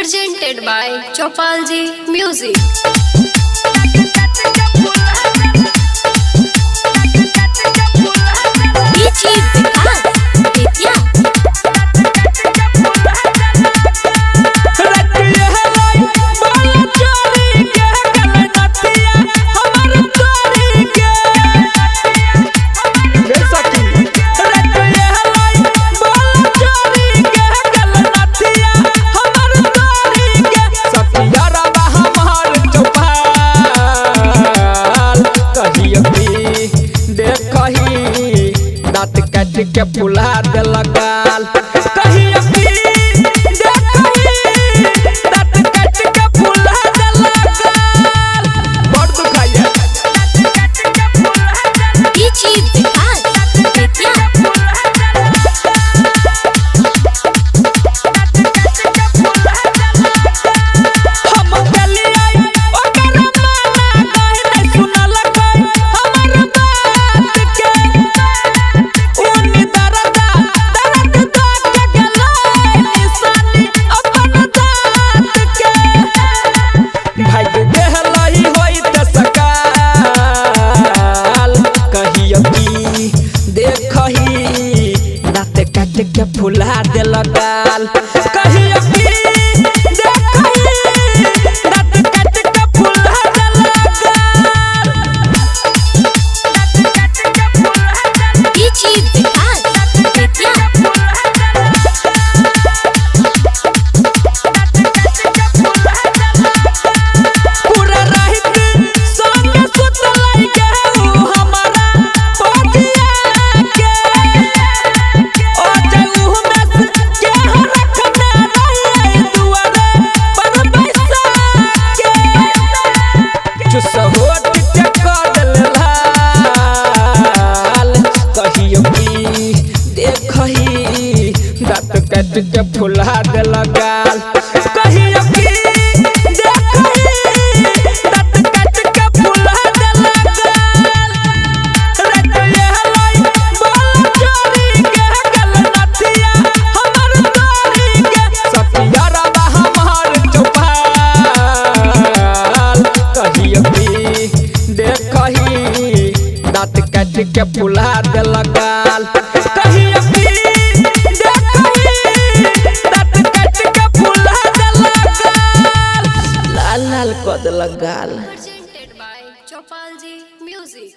Presented by Chopalji Music. दाँत काट के फुला दे लगाल कहीं दाँत काट के फुला दे लगाल बड़ दुखाइए के फुला दे लगाल कहीं दाँत काट के फुला दे लगाल पूरा रहित संग सुतलाई के हमारा पतिया के दाँत काट के फुला दे लगाल कहीं दाँत काट के फुला दे लगाल चोरी के गल नथिया हमर तोरी के सपियारा हमार चौपाल कहीं दाँत काट के फुला दे लगाल कहीं लाल लाल कद लगाल। Presented by Chopalji Music.